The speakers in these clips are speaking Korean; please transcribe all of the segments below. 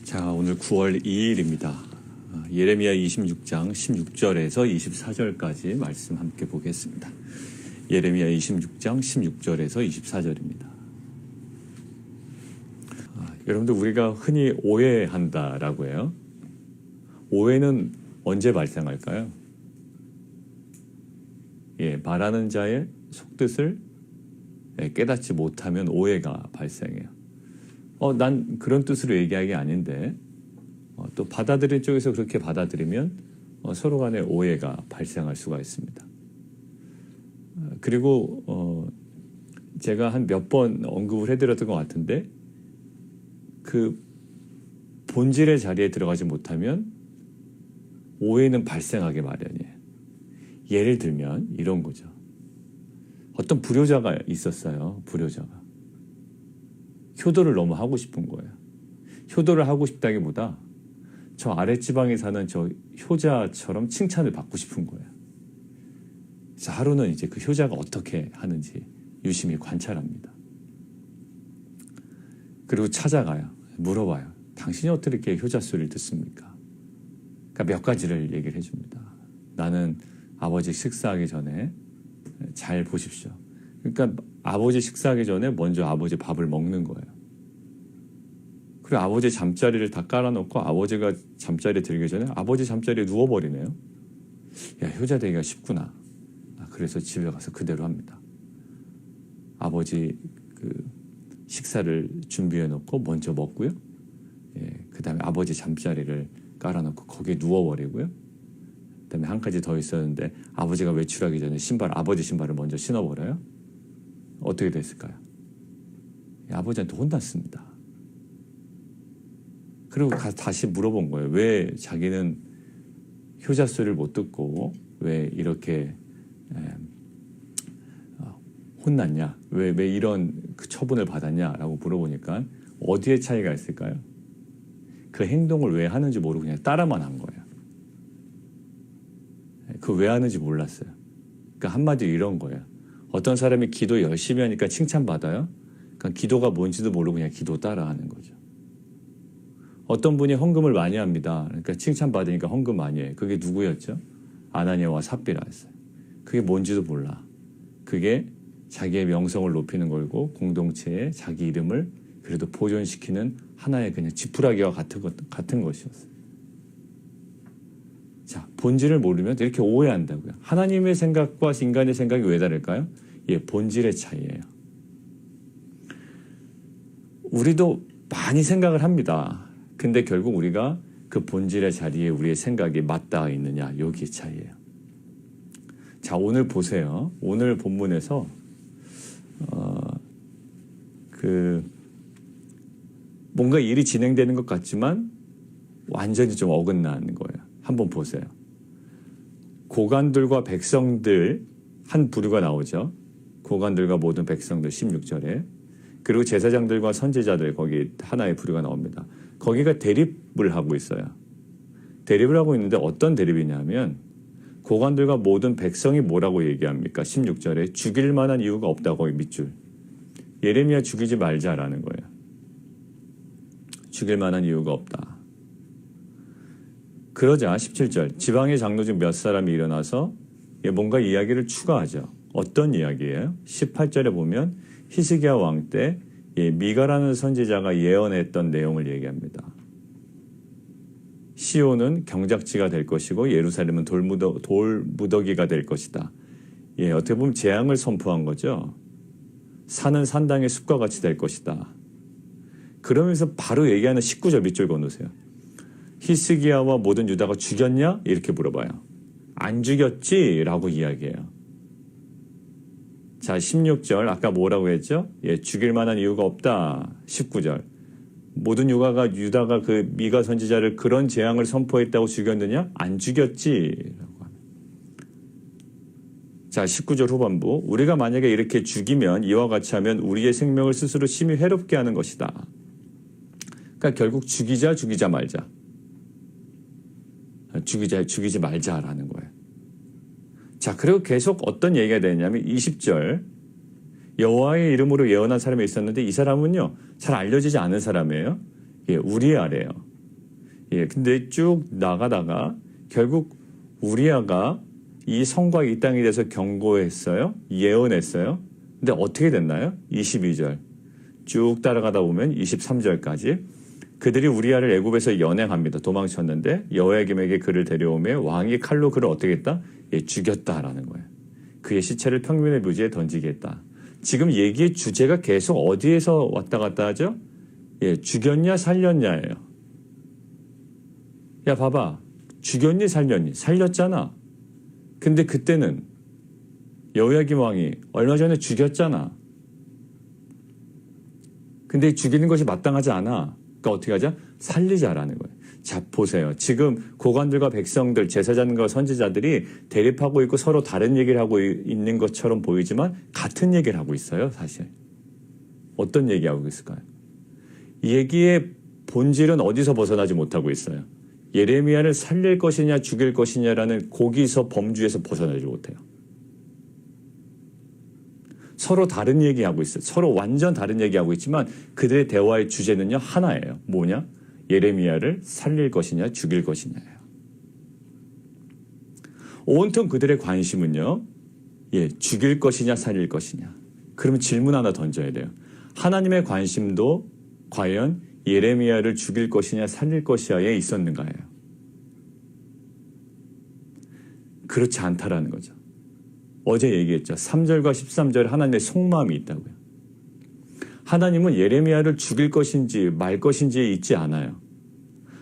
자, 오늘 9월 2일입니다. 예레미야 26장 16절에서 24절까지 말씀 함께 보겠습니다. 예레미야 26장 16절에서 24절입니다. 여러분들, 우리가 흔히 오해한다라고 해요. 오해는 언제 발생할까요? 말하는 자의 속뜻을 깨닫지 못하면 오해가 발생해요. 난 그런 뜻으로 얘기한 게 아닌데, 또 받아들인 쪽에서 그렇게 받아들이면 서로 간에 오해가 발생할 수가 있습니다. 그리고 제가 한 몇 번 언급을 해드렸던 것 같은데, 그 본질의 자리에 들어가지 못하면 오해는 발생하기 마련이에요. 예를 들면 이런 거죠. 어떤 불효자가 있었어요. 불효자가. 효도를 너무 하고 싶은 거예요. 효도를 하고 싶다기보다 저 아랫지방에 사는 저 효자처럼 칭찬을 받고 싶은 거예요. 그래서 하루는 이제 그 효자가 어떻게 하는지 유심히 관찰합니다. 그리고 찾아가요. 물어봐요. 당신이 어떻게 이렇게 효자 소리를 듣습니까? 그러니까 몇 가지를 얘기를 해줍니다. 나는 아버지 식사하기 전에 잘 보십시오. 그러니까 아버지 식사하기 전에 먼저 아버지 밥을 먹는 거예요. 그리고 아버지 잠자리를 다 깔아놓고 아버지가 잠자리에 들기 전에 아버지 잠자리에 누워버리네요. 야, 효자 되기가 쉽구나. 그래서 집에 가서 그대로 합니다. 아버지 식사를 준비해놓고 먼저 먹고요. 그 다음에 아버지 잠자리를 깔아놓고 거기에 누워버리고요. 그 다음에 한 가지 더 있었는데, 아버지가 외출하기 전에 아버지 신발을 먼저 신어버려요. 어떻게 됐을까요? 아버지한테 혼났습니다. 그리고 다시 물어본 거예요. 왜 자기는 효자 소리를 못 듣고 왜 이렇게 혼났냐? 왜 이런 처분을 받았냐라고 물어보니까 어디에 차이가 있을까요? 그 행동을 왜 하는지 모르고 그냥 따라만 한 거예요. 그 왜 하는지 몰랐어요. 그러니까 한마디로 이런 거예요. 어떤 사람이 기도 열심히 하니까 칭찬받아요. 그러니까 기도가 뭔지도 모르고 그냥 기도 따라하는 거죠. 어떤 분이 헌금을 많이 합니다. 그러니까 칭찬받으니까 헌금 많이 해요. 그게 누구였죠? 아나니아와 삽비라였어요. 그게 뭔지도 몰라. 그게 자기의 명성을 높이는 거고 공동체에 자기 이름을 그래도 보존시키는 하나의 그냥 지푸라기와 같은 것이었어요. 자, 본질을 모르면 이렇게 오해한다고요. 하나님의 생각과 인간의 생각이 왜 다를까요? 본질의 차이예요. 우리도 많이 생각을 합니다. 근데 결국 우리가 그 본질의 자리에 우리의 생각이 맞닿아 있느냐, 여기의 차이예요. 자, 오늘 보세요. 오늘 본문에서 뭔가 일이 진행되는 것 같지만 완전히 좀 어긋나는 거예요. 한번 보세요. 고관들과 백성들 한 부류가 나오죠. 고관들과 모든 백성들 16절에. 그리고 제사장들과 선지자들, 거기 하나의 부류가 나옵니다. 거기가 대립을 하고 있어요. 대립을 하고 있는데 어떤 대립이냐면, 고관들과 모든 백성이 뭐라고 얘기합니까? 16절에 죽일 만한 이유가 없다고 거기 밑줄. 예레미야 죽이지 말자라는 거예요. 죽일 만한 이유가 없다. 그러자 17절, 지방의 장로 중 몇 사람이 일어나서 뭔가 이야기를 추가하죠. 어떤 이야기예요? 18절에 보면 히스기야 왕 때 미가라는 선지자가 예언했던 내용을 얘기합니다. 시온은 경작지가 될 것이고 예루살렘은 돌무더기가 될 것이다. 어떻게 보면 재앙을 선포한 거죠. 산은 산당의 숲과 같이 될 것이다. 그러면서 바로 얘기하는 19절 밑줄 건너세요. 히스기야와 모든 유다가 죽였냐? 이렇게 물어봐요. 안 죽였지? 라고 이야기해요. 자, 16절 아까 뭐라고 했죠? 죽일 만한 이유가 없다. 19절 모든 유다가 그 미가 선지자를 그런 재앙을 선포했다고 죽였느냐? 안 죽였지? 라고 합니다. 자, 19절 후반부, 우리가 만약에 이렇게 죽이면 이와 같이 하면 우리의 생명을 스스로 심히 해롭게 하는 것이다. 그러니까 결국 죽이자 말자. 죽이지 말자라는 거예요. 자, 그리고 계속 어떤 얘기가 되냐면 20절, 여호와의 이름으로 예언한 사람이 있었는데 이 사람은요 잘 알려지지 않은 사람이에요. 우리아래요. 예, 근데 쭉 나가다가 결국 우리아가 이 성과 이 땅에 대해서 경고했어요. 예언했어요. 근데 어떻게 됐나요? 22절. 쭉 따라가다 보면 23절까지 그들이 우리아를 애굽에서 연행합니다. 도망쳤는데 여호야김에게 그를 데려오며 왕이 칼로 그를 어떻게 했다? 예, 죽였다라는 거예요. 그의 시체를 평민의 묘지에 던지게 했다. 지금 얘기의 주제가 계속 어디에서 왔다 갔다 하죠? 예, 죽였냐 살렸냐예요. 야 봐봐. 죽였니 살렸니? 살렸잖아. 근데 그때는 여호야김 왕이 얼마 전에 죽였잖아. 근데 죽이는 것이 마땅하지 않아. 그러니까 어떻게 하자? 살리자라는 거예요. 자, 보세요. 지금 고관들과 백성들, 제사장과 선지자들이 대립하고 있고 서로 다른 얘기를 하고 있는 것처럼 보이지만 같은 얘기를 하고 있어요, 사실. 어떤 얘기하고 있을까요? 이 얘기의 본질은 어디서 벗어나지 못하고 있어요? 예레미야를 살릴 것이냐 죽일 것이냐라는 거기서 범주에서 벗어나지 못해요. 서로 다른 얘기하고 있어요. 서로 완전 다른 얘기하고 있지만 그들의 대화의 주제는요 하나예요. 뭐냐? 예레미야를 살릴 것이냐 죽일 것이냐예요. 온통 그들의 관심은요. 예, 죽일 것이냐 살릴 것이냐. 그러면 질문 하나 던져야 돼요. 하나님의 관심도 과연 예레미야를 죽일 것이냐 살릴 것이냐에 있었는가요? 그렇지 않다라는 거죠. 어제 얘기했죠. 3절과 13절에 하나님의 속마음이 있다고요. 하나님은 예레미야를 죽일 것인지 말 것인지에 있지 않아요.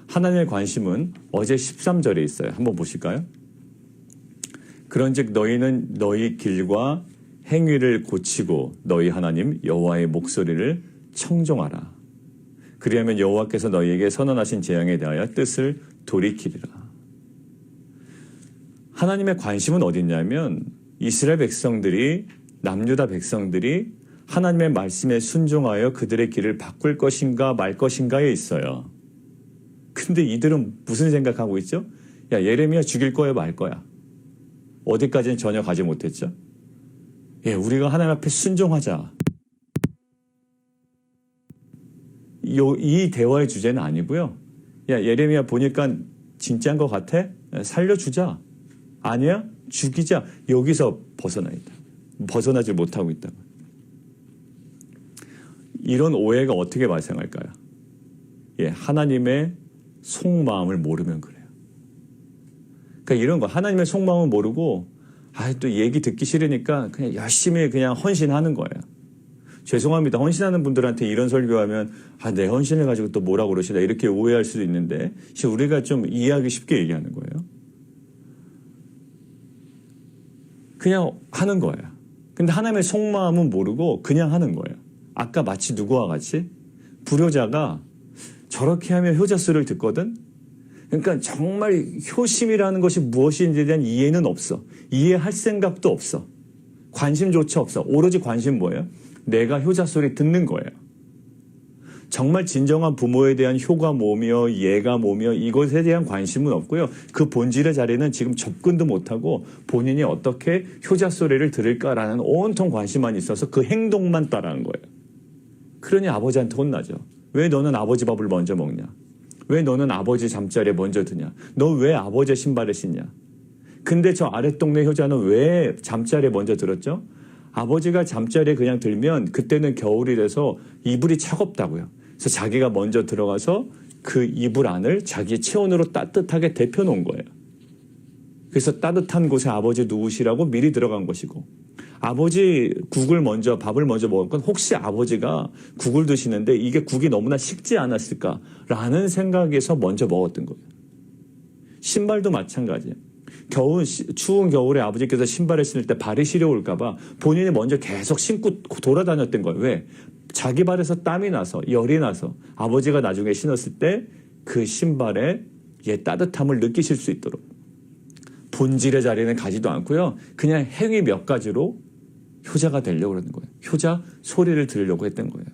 하나님의 관심은 어제 13절에 있어요. 한번 보실까요? 그런즉 너희는 너희 길과 행위를 고치고 너희 하나님 여호와의 목소리를 청종하라. 그리하면 여호와께서 너희에게 선언하신 재앙에 대하여 뜻을 돌이키리라. 하나님의 관심은 어디 있냐면 이스라엘 백성들이 남유다 백성들이 하나님의 말씀에 순종하여 그들의 길을 바꿀 것인가 말 것인가에 있어요. 근데 이들은 무슨 생각하고 있죠? 야, 예레미야 죽일 거야 말 거야. 어디까지는 전혀 가지 못했죠. 예, 우리가 하나님 앞에 순종하자. 이 대화의 주제는 아니고요. 야, 예레미야 보니까 진짜인 것 같아? 살려주자. 아니야? 죽이자. 여기서 벗어나 있다. 벗어나지 못하고 있다. 이런 오해가 어떻게 발생할까요? 예, 하나님의 속마음을 모르면 그래요. 그러니까 이런 거 하나님의 속마음을 모르고 또 얘기 듣기 싫으니까 그냥 열심히 그냥 헌신하는 거예요. 죄송합니다. 헌신하는 분들한테 이런 설교하면 내 헌신을 가지고 또 뭐라고 그러시나 이렇게 오해할 수도 있는데 우리가 좀 이해하기 쉽게 얘기하는 거예요. 그냥 하는 거예요. 근데 하나님의 속마음은 모르고 그냥 하는 거예요. 아까 마치 누구와 같이 불효자가 저렇게 하면 효자수를 듣거든. 그러니까 정말 효심이라는 것이 무엇인지에 대한 이해는 없어. 이해할 생각도 없어. 관심조차 없어. 오로지 관심 뭐예요? 내가 효자 소리 듣는 거예요. 정말 진정한 부모에 대한 효가 뭐며 예가 뭐며 이것에 대한 관심은 없고요. 그 본질의 자리는 지금 접근도 못하고 본인이 어떻게 효자 소리를 들을까라는 온통 관심만 있어서 그 행동만 따라하는 거예요. 그러니 아버지한테 혼나죠. 왜 너는 아버지 밥을 먼저 먹냐? 왜 너는 아버지 잠자리에 먼저 드냐? 너 왜 아버지의 신발을 신냐? 근데 저 아랫동네 효자는 왜 잠자리에 먼저 들었죠? 아버지가 잠자리에 그냥 들면 그때는 겨울이 돼서 이불이 차갑다고요. 그래서 자기가 먼저 들어가서 그 이불 안을 자기의 체온으로 따뜻하게 데펴놓은 거예요. 그래서 따뜻한 곳에 아버지 누우시라고 미리 들어간 것이고 아버지 국을 먼저 밥을 먼저 먹을 건 혹시 아버지가 국을 드시는데 이게 국이 너무나 식지 않았을까라는 생각에서 먼저 먹었던 거예요. 신발도 마찬가지예요. 추운 겨울에 아버지께서 신발을 신을 때 발이 시려울까 봐 본인이 먼저 계속 신고 돌아다녔던 거예요. 왜? 자기 발에서 땀이 나서 열이 나서 아버지가 나중에 신었을 때 그 신발의 따뜻함을 느끼실 수 있도록 본질의 자리는 가지도 않고요. 그냥 행위 몇 가지로 효자가 되려고 그러는 거예요. 효자 소리를 들으려고 했던 거예요.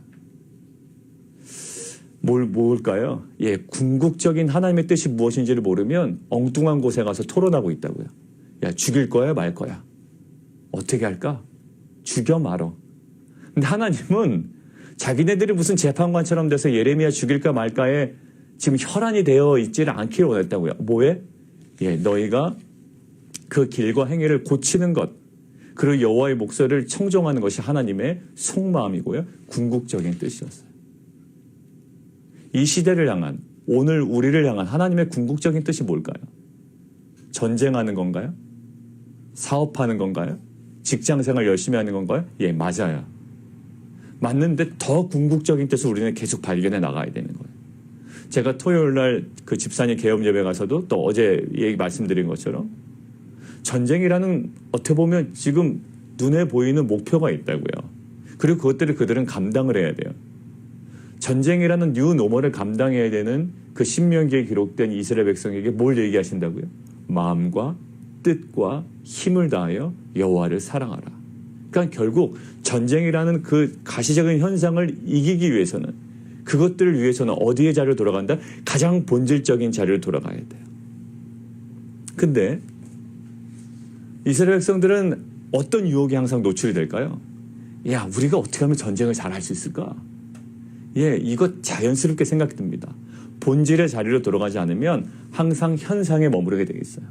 뭘까요? 예, 궁극적인 하나님의 뜻이 무엇인지를 모르면 엉뚱한 곳에 가서 토론하고 있다고요. 야, 죽일 거야, 말 거야? 어떻게 할까? 죽여 말어. 근데 하나님은 자기네들이 무슨 재판관처럼 돼서 예레미야 죽일까 말까에 지금 혈안이 되어 있지를 않기를 원했다고요. 뭐에? 예, 너희가 그 길과 행위를 고치는 것, 그리고 여호와의 목소리를 청종하는 것이 하나님의 속마음이고요. 궁극적인 뜻이었어요. 이 시대를 향한, 오늘 우리를 향한 하나님의 궁극적인 뜻이 뭘까요? 전쟁하는 건가요? 사업하는 건가요? 직장생활 열심히 하는 건가요? 예, 맞아요. 맞는데 더 궁극적인 뜻을 우리는 계속 발견해 나가야 되는 거예요. 제가 토요일 날 그 집사님 개업 예배 가서도 또 어제 말씀드린 것처럼 전쟁이라는 어떻게 보면 지금 눈에 보이는 목표가 있다고요. 그리고 그것들을 그들은 감당을 해야 돼요. 전쟁이라는 뉴 노멀을 감당해야 되는 그 신명기에 기록된 이스라엘 백성에게 뭘 얘기하신다고요? 마음과 뜻과 힘을 다하여 여호와를 사랑하라. 그러니까 결국 전쟁이라는 그 가시적인 현상을 이기기 위해서는, 그것들을 위해서는 어디의 자리로 돌아간다? 가장 본질적인 자리로 돌아가야 돼요. 근데 이스라엘 백성들은 어떤 유혹에 항상 노출이 될까요? 야, 우리가 어떻게 하면 전쟁을 잘 할 수 있을까? 예, 이거 자연스럽게 생각이 듭니다. 본질의 자리로 돌아가지 않으면 항상 현상에 머무르게 되겠어요.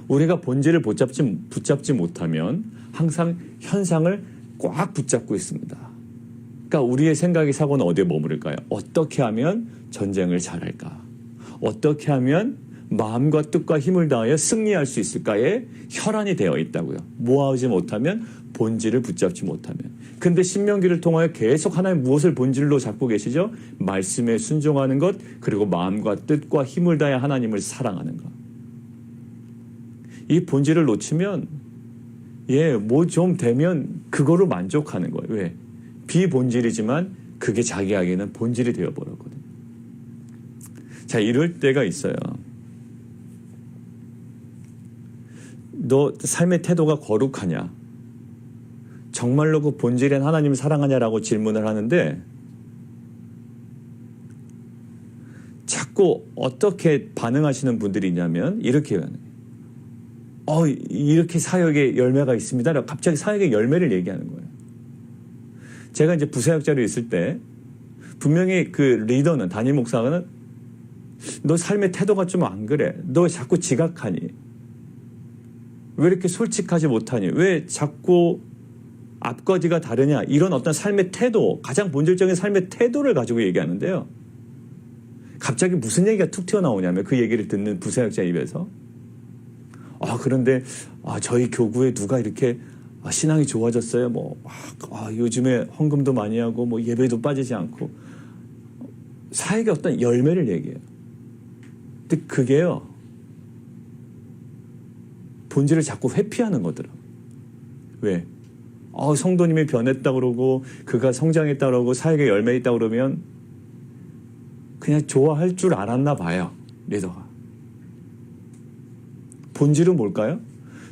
우리가 본질을 붙잡지 못하면 항상 현상을 꽉 붙잡고 있습니다. 그러니까 우리의 생각이 사고는 어디에 머무를까요? 어떻게 하면 전쟁을 잘할까? 어떻게 하면 마음과 뜻과 힘을 다하여 승리할 수 있을까에 혈안이 되어 있다고요. 모아오지 못하면, 본질을 붙잡지 못하면. 근데 신명기를 통하여 계속 하나님 무엇을 본질로 잡고 계시죠? 말씀에 순종하는 것, 그리고 마음과 뜻과 힘을 다해 하나님을 사랑하는 것. 이 본질을 놓치면 뭐 좀 되면 그거로 만족하는 거예요. 왜? 비본질이지만 그게 자기에게는 본질이 되어버렸거든요. 자, 이럴 때가 있어요. 너 삶의 태도가 거룩하냐? 정말로 그 본질인 하나님을 사랑하냐라고 질문을 하는데 자꾸 어떻게 반응하시는 분들이 있냐면 이렇게 해요. 이렇게 사역에 열매가 있습니다. 갑자기 사역의 열매를 얘기하는 거예요. 제가 이제 부사역자로 있을 때 분명히 그 리더는, 담임 목사는 너 삶의 태도가 좀 안 그래. 너 자꾸 지각하니? 왜 이렇게 솔직하지 못하니? 왜 자꾸 앞거지가 다르냐? 이런 어떤 삶의 태도, 가장 본질적인 삶의 태도를 가지고 얘기하는데요. 갑자기 무슨 얘기가 툭 튀어나오냐면 그 얘기를 듣는 부사역자 입에서 그런데 저희 교구에 누가 이렇게 신앙이 좋아졌어요. 요즘에 헌금도 많이 하고 예배도 빠지지 않고 사역의 어떤 열매를 얘기해요. 근데 그게요, 본질을 자꾸 회피하는 거더라고요. 왜? 성도님이 변했다 그러고 그가 성장했다 그러고 사역의 열매 있다 그러면 그냥 좋아할 줄 알았나 봐요, 리더가. 본질은 뭘까요?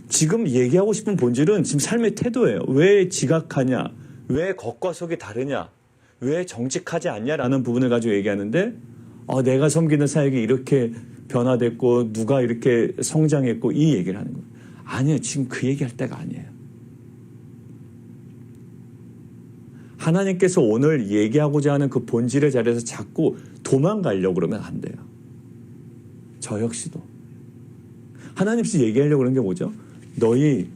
지금 얘기하고 싶은 본질은 지금 삶의 태도예요. 왜 지각하냐? 왜 겉과 속이 다르냐? 왜 정직하지 않냐라는 부분을 가지고 얘기하는데 내가 섬기는 사역이 이렇게 변화됐고 누가 이렇게 성장했고 이 얘기를 하는 거예요. 아니에요. 지금 그 얘기할 때가 아니에요. 하나님께서 오늘 얘기하고자 하는 그 본질의 자리에서 자꾸 도망가려고 그러면 안 돼요. 저 역시도. 하나님께서 얘기하려고 그러는 게 뭐죠? 너희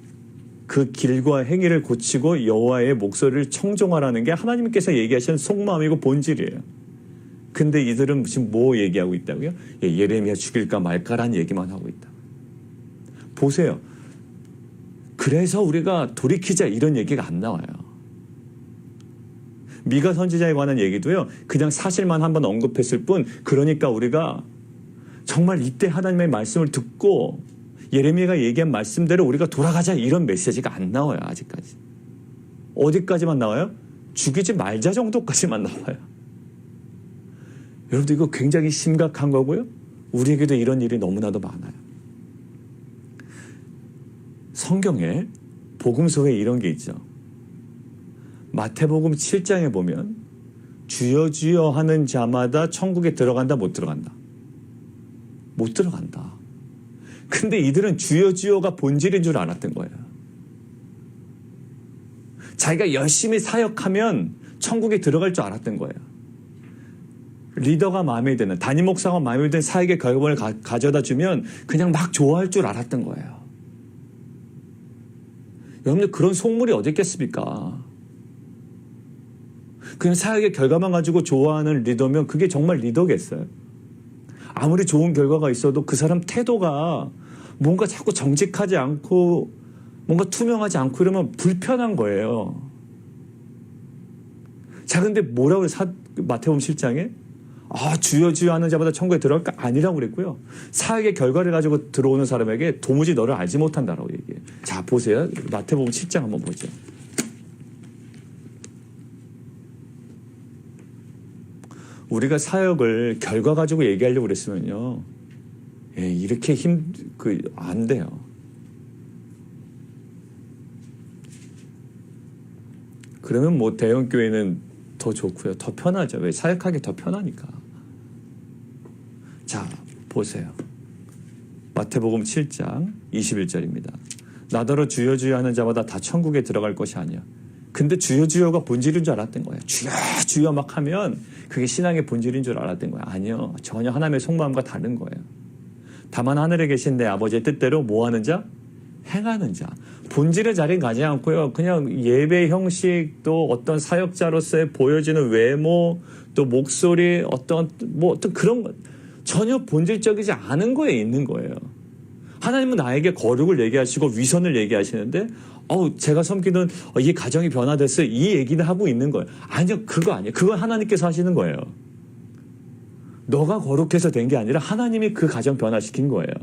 그 길과 행위를 고치고 여호와의 목소리를 청종하라는 게 하나님께서 얘기하시는 속마음이고 본질이에요. 근데 이들은 지금 뭐 얘기하고 있다고요? 예레미야 죽일까 말까라는 얘기만 하고 있다. 보세요. 그래서 우리가 돌이키자 이런 얘기가 안 나와요. 미가 선지자에 관한 얘기도요, 그냥 사실만 한번 언급했을 뿐, 그러니까 우리가 정말 이때 하나님의 말씀을 듣고 예레미야가 얘기한 말씀대로 우리가 돌아가자 이런 메시지가 안 나와요. 아직까지. 어디까지만 나와요? 죽이지 말자 정도까지만 나와요. 여러분들 이거 굉장히 심각한 거고요. 우리에게도 이런 일이 너무나도 많아요. 성경에 복음서에 이런 게 있죠. 마태복음 7장에 보면 주여 주여 하는 자마다 천국에 들어간다, 못 들어간다? 못 들어간다. 근데 이들은 주여 주여가 본질인 줄 알았던 거예요. 자기가 열심히 사역하면 천국에 들어갈 줄 알았던 거예요. 리더가 마음에 드는, 담임 목사가 마음에 드는 사역의 결과를 가져다 주면 그냥 막 좋아할 줄 알았던 거예요. 여러분들 그런 속물이 어디 있겠습니까? 그냥 사역의 결과만 가지고 좋아하는 리더면 그게 정말 리더겠어요? 아무리 좋은 결과가 있어도 그 사람 태도가 뭔가 자꾸 정직하지 않고 뭔가 투명하지 않고 이러면 불편한 거예요. 자, 근데 뭐라고 마태복음 7장에 주여 주여 하는 자마다 천국에 들어갈까? 아니라고 그랬고요. 사역의 결과를 가지고 들어오는 사람에게 도무지 너를 알지 못한다라고 얘기해요. 자, 보세요. 마태복음 7장 한번 보죠. 우리가 사역을 결과 가지고 얘기하려고 그랬으면요. 이렇게 안 돼요. 그러면 뭐 대형교회는 더 좋고요. 더 편하죠. 왜? 사역하기 더 편하니까. 자, 보세요. 마태복음 7장 21절입니다. 나더러 주여 주여 하는 자마다 다 천국에 들어갈 것이 아니야. 근데 주여 주여가 본질인 줄 알았던 거예요. 주여 주여 막 하면 그게 신앙의 본질인 줄 알았던 거예요. 아니요. 전혀 하나님의 속마음과 다른 거예요. 다만 하늘에 계신 내 아버지의 뜻대로 뭐 하는 자? 행하는 자. 본질의 자리는 가지 않고요. 그냥 예배 형식, 또 어떤 사역자로서의 보여지는 외모, 또 목소리, 어떤 그런 것, 전혀 본질적이지 않은 거에 있는 거예요. 하나님은 나에게 거룩을 얘기하시고 위선을 얘기하시는데 제가 섬기는 이 가정이 변화됐어요. 이 얘기를 하고 있는 거예요. 아니요. 그거 아니에요. 그건 하나님께서 하시는 거예요. 너가 거룩해서 된 게 아니라 하나님이 그 가정 변화시킨 거예요.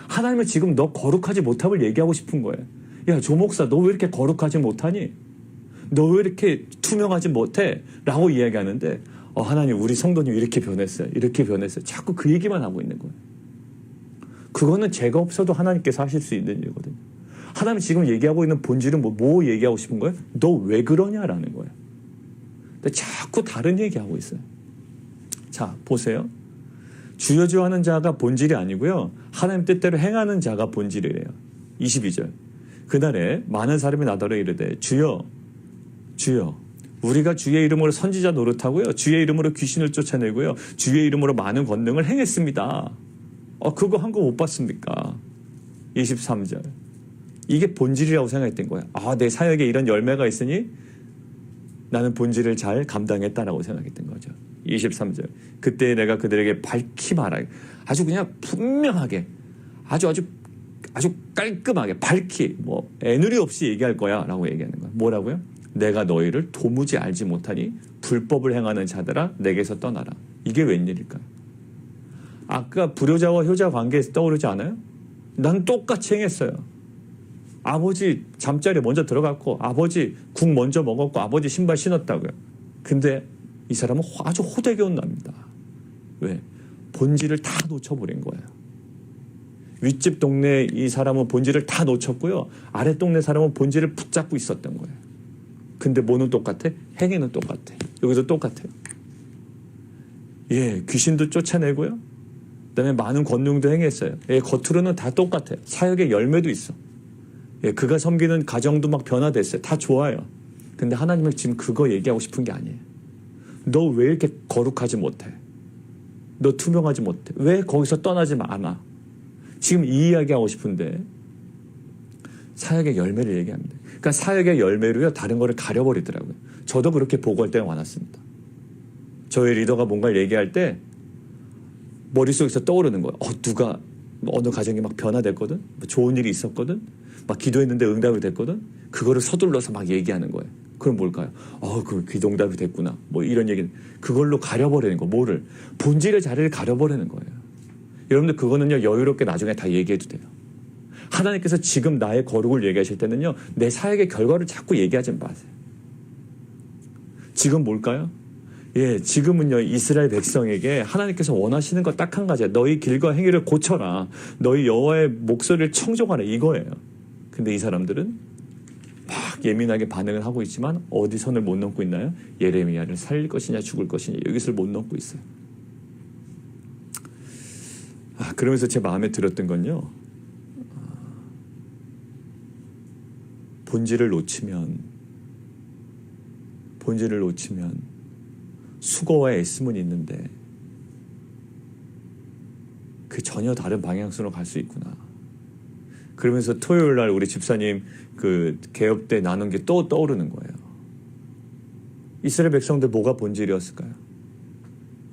하나님은 지금 너 거룩하지 못함을 얘기하고 싶은 거예요. 야, 조 목사, 너 왜 이렇게 거룩하지 못하니? 너 왜 이렇게 투명하지 못해? 라고 이야기하는데 하나님, 우리 성도님 이렇게 변했어요. 이렇게 변했어요. 자꾸 그 얘기만 하고 있는 거예요. 그거는 죄가 없어도 하나님께서 하실 수 있는 일이거든요. 하나님 지금 얘기하고 있는 본질은 뭐 얘기하고 싶은 거예요? 너 왜 그러냐라는 거예요. 근데 자꾸 다른 얘기하고 있어요. 자, 보세요. 주여 주여 하는 자가 본질이 아니고요. 하나님 뜻대로 행하는 자가 본질이래요. 22절. 그날에 많은 사람이 나더러 이르되 주여 주여 우리가 주의 이름으로 선지자 노릇하고요. 주의 이름으로 귀신을 쫓아내고요. 주의 이름으로 많은 권능을 행했습니다. 그거 한 거 못 봤습니까? 23절. 이게 본질이라고 생각했던 거예요. 내 사역에 이런 열매가 있으니 나는 본질을 잘 감당했다라고 생각했던 거죠. 23절. 그때 내가 그들에게 밝히 말하게, 아주 그냥 분명하게, 아주 깔끔하게, 밝히, 애누리 없이 얘기할 거야 라고 얘기하는 거야. 뭐라고요? 내가 너희를 도무지 알지 못하니 불법을 행하는 자들아 내게서 떠나라. 이게 웬일일까요? 아까 불효자와 효자 관계에서 떠오르지 않아요? 난 똑같이 행했어요. 아버지 잠자리에 먼저 들어갔고, 아버지 국 먼저 먹었고, 아버지 신발 신었다고요. 근데 이 사람은 아주 호되게 납니다. 왜? 본질을 다 놓쳐버린 거예요. 윗집 동네 이 사람은 본질을 다 놓쳤고요. 아래 동네 사람은 본질을 붙잡고 있었던 거예요. 근데 뭐는 똑같아? 행위는 똑같아. 여기도 똑같아요. 귀신도 쫓아내고요. 그다음에 많은 권능도 행했어요. 겉으로는 다 똑같아요. 사역의 열매도 있어. 그가 섬기는 가정도 막 변화됐어요. 다 좋아요. 근데 하나님은 지금 그거 얘기하고 싶은 게 아니에요. 너 왜 이렇게 거룩하지 못해? 너 투명하지 못해? 왜 거기서 떠나지 않아? 지금 이 이야기하고 싶은데 사역의 열매를 얘기합니다. 그러니까 사역의 열매로요, 다른 거를 가려버리더라고요. 저도 그렇게 보고할 때가 많았습니다. 저희 리더가 뭔가를 얘기할 때 머릿속에서 떠오르는 거예요. 누가 어느 가정이 막 변화됐거든? 좋은 일이 있었거든? 막 기도했는데 응답이 됐거든? 그거를 서둘러서 막 얘기하는 거예요. 그럼 뭘까요? 그 기도응답이 됐구나. 이런 얘기는 그걸로 가려버리는 거. 뭐를? 본질의 자리를 가려버리는 거예요. 여러분들 그거는요, 여유롭게 나중에 다 얘기해도 돼요. 하나님께서 지금 나의 거룩을 얘기하실 때는요, 내 사역의 결과를 자꾸 얘기하지 마세요. 지금 뭘까요? 지금은요, 이스라엘 백성에게 하나님께서 원하시는 거 딱 한 가지야. 너희 길과 행위를 고쳐라. 너희 여호와의 목소리를 청종하라. 이거예요. 근데 이 사람들은 막 예민하게 반응을 하고 있지만 어디 선을 못 넘고 있나요? 예레미야를 살릴 것이냐 죽을 것이냐 여기서 못 넘고 있어요. 그러면서 제 마음에 들었던 건요, 본질을 놓치면 수고와 애씀은 있는데 그 전혀 다른 방향으로 갈 수 있구나. 그러면서 토요일 날 우리 집사님 그 개업 때 나눈 게 또 떠오르는 거예요. 이스라엘 백성들 뭐가 본질이었을까요?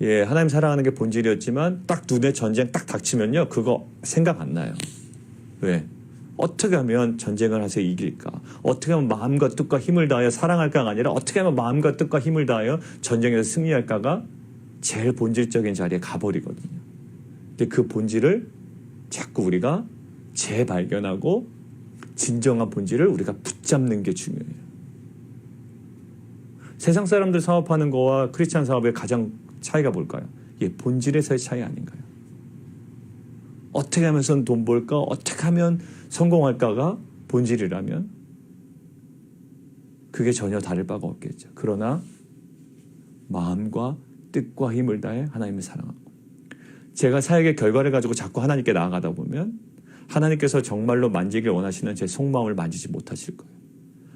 예, 하나님 사랑하는 게 본질이었지만 딱 눈에 전쟁 딱 닥치면요, 그거 생각 안 나요. 왜? 어떻게 하면 전쟁을 해서 이길까? 어떻게 하면 마음과 뜻과 힘을 다하여 사랑할까가 아니라 어떻게 하면 마음과 뜻과 힘을 다하여 전쟁에서 승리할까가 제일 본질적인 자리에 가버리거든요. 근데 그 본질을 자꾸 우리가 재발견하고 진정한 본질을 우리가 붙잡는 게 중요해요. 세상 사람들 사업하는 거와 크리스찬 사업의 가장 차이가 뭘까요? 예, 본질에서의 차이 아닌가요? 어떻게 하면서 돈 벌까? 어떻게 하면 성공할까가 본질이라면 그게 전혀 다를 바가 없겠죠. 그러나 마음과 뜻과 힘을 다해 하나님을 사랑하고, 제가 사역의 결과를 가지고 자꾸 하나님께 나아가다 보면 하나님께서 정말로 만지길 원하시는 제 속마음을 만지지 못하실 거예요.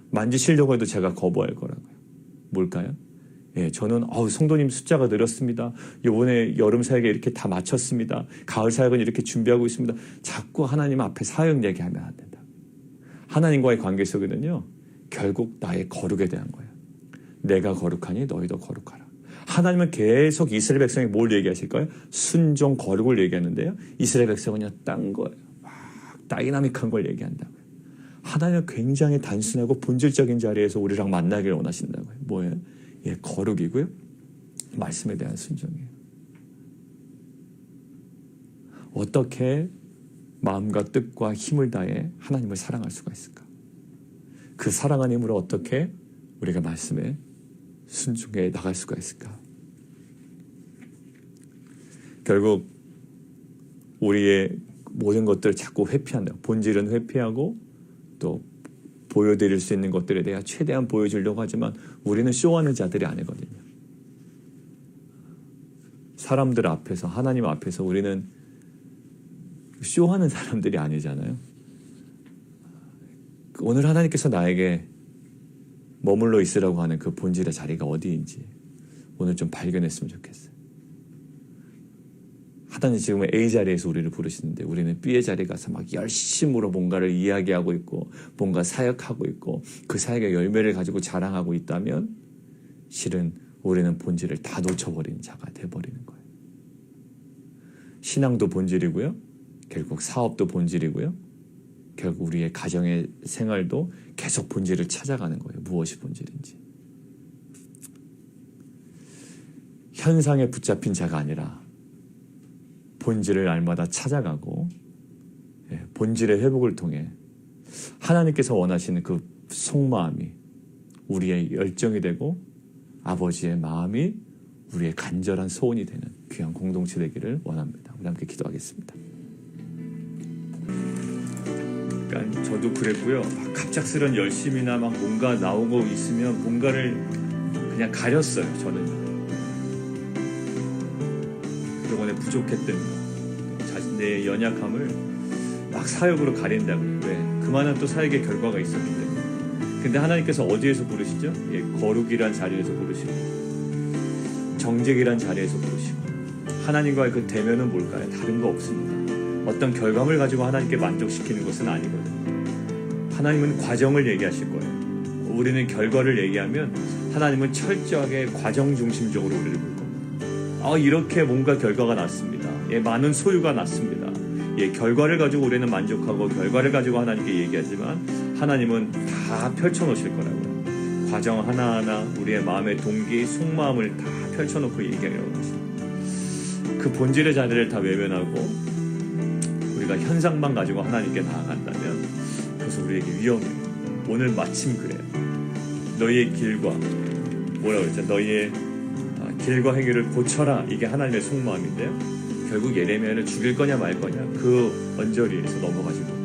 만지시려고 해도 제가 거부할 거라고요. 뭘까요? 예, 저는 성도님 숫자가 늘었습니다. 이번에 여름 사역에 이렇게 다 마쳤습니다. 가을 사역은 이렇게 준비하고 있습니다. 자꾸 하나님 앞에 사역 얘기하면 안 된다. 하나님과의 관계 속에는요, 결국 나의 거룩에 대한 거예요. 내가 거룩하니 너희도 거룩하라. 하나님은 계속 이스라엘 백성이 뭘 얘기하실까요? 순종, 거룩을 얘기하는데요, 이스라엘 백성은요, 딴 거예요. 막 다이나믹한 걸 얘기한다고요. 하나님은 굉장히 단순하고 본질적인 자리에서 우리랑 만나기를 원하신다고요. 뭐예요? 예, 거룩이고요, 말씀에 대한 순종이에요. 어떻게 마음과 뜻과 힘을 다해 하나님을 사랑할 수가 있을까? 그 사랑하는 힘으로 어떻게 우리가 말씀에 순종해 나갈 수가 있을까? 결국 우리의 모든 것들을 자꾸 회피한다. 본질은 회피하고 또 보여드릴 수 있는 것들에 대해 최대한 보여주려고 하지만 우리는 쇼하는 자들이 아니거든요. 사람들 앞에서, 하나님 앞에서 우리는 쇼하는 사람들이 아니잖아요. 오늘 하나님께서 나에게 머물러 있으라고 하는 그 본질의 자리가 어디인지 오늘 좀 발견했으면 좋겠어요. 하나님 지금 A 자리에서 우리를 부르시는데 우리는 B의 자리에 가서 막 열심으로 뭔가를 이야기하고 있고 뭔가 사역하고 있고 그 사역의 열매를 가지고 자랑하고 있다면 실은 우리는 본질을 다 놓쳐버린 자가 돼버리는 거예요. 신앙도 본질이고요, 결국 사업도 본질이고요, 결국 우리의 가정의 생활도 계속 본질을 찾아가는 거예요. 무엇이 본질인지. 현상에 붙잡힌 자가 아니라 본질을 날마다 찾아가고, 본질의 회복을 통해 하나님께서 원하시는 그 속마음이 우리의 열정이 되고 아버지의 마음이 우리의 간절한 소원이 되는 귀한 공동체 되기를 원합니다. 우리 함께 기도하겠습니다. 그러니까 저도 그랬고요. 막 갑작스런 열심이나 막 뭔가 나오고 있으면 뭔가를 그냥 가렸어요. 저는 그동안에 부족했던 거, 자신의 연약함을 막 사역으로 가린다고요. 왜? 그만한 또 사역의 결과가 있었기 때문에. 근데 하나님께서 어디에서 부르시죠? 예, 거룩이란 자리에서 부르시고, 정직이란 자리에서 부르시고, 하나님과의 그 대면은 뭘까요? 다른 거 없습니다. 어떤 결과물 가지고 하나님께 만족시키는 것은 아니거든요. 하나님은 과정을 얘기하실 거예요. 우리는 결과를 얘기하면 하나님은 철저하게 과정 중심적으로 우리를 볼 겁니다. 이렇게 뭔가 결과가 났습니다. 예, 많은 소유가 났습니다. 예, 결과를 가지고 우리는 만족하고 결과를 가지고 하나님께 얘기하지만 하나님은 다 펼쳐놓으실 거라고요. 과정 하나하나 우리의 마음의 동기, 속마음을 다 펼쳐놓고 얘기하려고 하십니다. 그 본질의 자리를 다 외면하고 우리가 현상만 가지고 하나님께 나아간다면 그것은 우리에게 위험해요. 오늘 마침 그래요. 너희의 길과 뭐라고 그랬죠? 너희의 길과 행위를 고쳐라. 이게 하나님의 속마음인데요. 결국 예레미야를 죽일 거냐 말 거냐 그 언저리에서 넘어가지 못해요.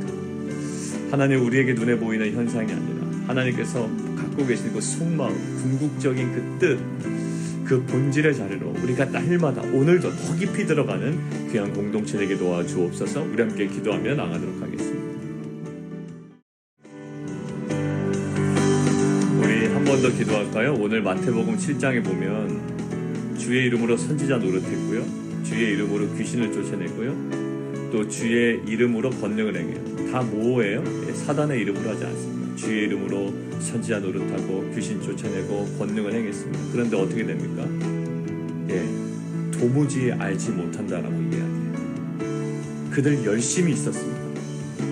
하나님 우리에게 눈에 보이는 현상이 아니라 하나님께서 갖고 계신 그 속마음, 궁극적인 그 뜻, 그 본질의 자리로 우리가 날마다 오늘도 더 깊이 들어가는 귀한 공동체 되게 도와주옵소서. 우리 함께 기도하며 나가도록 하겠습니다. 우리 한 번 더 기도할까요? 오늘 마태복음 7장에 보면 주의 이름으로 선지자 노릇했고요. 주의 이름으로 귀신을 쫓아내고요. 또 주의 이름으로 번능을 행해요. 다 뭐예요? 사단의 이름으로 하지 않습니다. 주의 이름으로 선지자 노릇하고 귀신 쫓아내고 번능을 행했습니다. 그런데 어떻게 됩니까? 도무지 알지 못한다라고 이야기해요. 그들 열심히 있었습니다.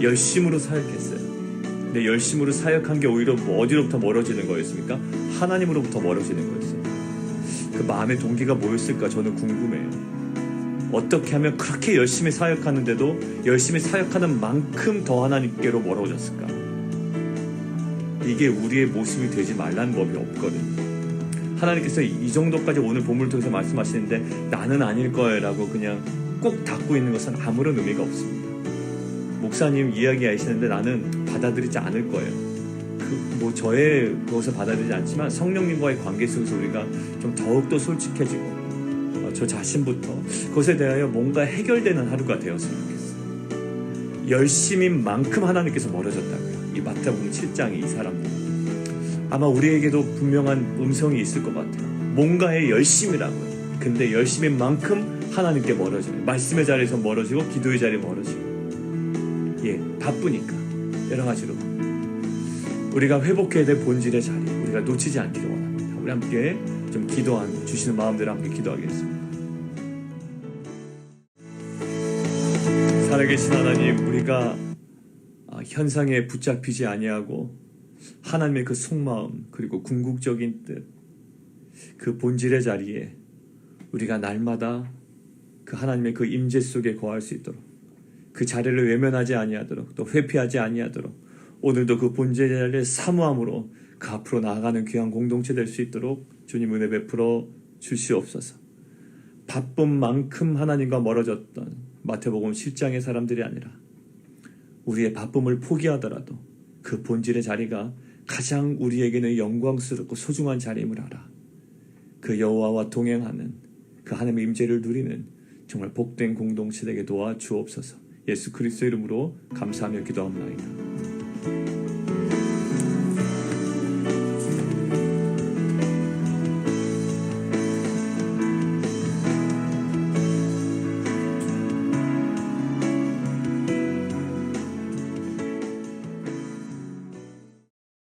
열심으로 사역했어요. 근데 열심으로 사역한 게 오히려 어디로부터 멀어지는 거였습니까? 하나님으로부터 멀어지는 거였어요. 그 마음의 동기가 뭐였을까 저는 궁금해요. 어떻게 하면 그렇게 열심히 사역하는데도 열심히 사역하는 만큼 더 하나님께로 멀어졌을까? 이게 우리의 모습이 되지 말라는 법이 없거든요. 하나님께서 이 정도까지 오늘 본문을 통해서 말씀하시는데 나는 아닐 거예요 라고 그냥 꼭 닫고 있는 것은 아무런 의미가 없습니다. 목사님 이야기하시는데 나는 받아들이지 않을 거예요. 저의 그것을 받아들이지 않지만 성령님과의 관계 속에서 우리가 좀 더욱더 솔직해지고 저 자신부터 그것에 대하여 뭔가 해결되는 하루가 되었으면 좋겠어요. 열심인 만큼 하나님께서 멀어졌다고요. 이 마태복음 7장의 이 사람들 아마 우리에게도 분명한 음성이 있을 것 같아요. 뭔가의 열심이라고요. 근데 열심인 만큼 하나님께 멀어져요. 말씀의 자리에서 멀어지고 기도의 자리에 멀어지고 바쁘니까 여러 가지로 우리가 회복해야 될 본질의 자리 우리가 놓치지 않기를 원합니다. 우리 함께 좀 기도하는 주시는 마음대로 함께 기도하겠습니다. 살아계신 하나님, 우리가 현상에 붙잡히지 아니하고 하나님의 그 속마음 그리고 궁극적인 뜻, 그 본질의 자리에 우리가 날마다 그 하나님의 그 임재 속에 거할 수 있도록 그 자리를 외면하지 아니하도록 또 회피하지 아니하도록 오늘도 그 본질의 자리를 사모함으로 그 앞으로 나아가는 귀한 공동체 될 수 있도록 주님 은혜 베풀어 주시옵소서. 바쁜 만큼 하나님과 멀어졌던 마태복음 7장의 사람들이 아니라 우리의 바쁨을 포기하더라도 그 본질의 자리가 가장 우리에게는 영광스럽고 소중한 자리임을 알아 그 여호와와 동행하는 그 하나님의 임재를 누리는 정말 복된 공동체 되게 도와주옵소서. 예수 그리스도 이름으로 감사하며 기도합니다.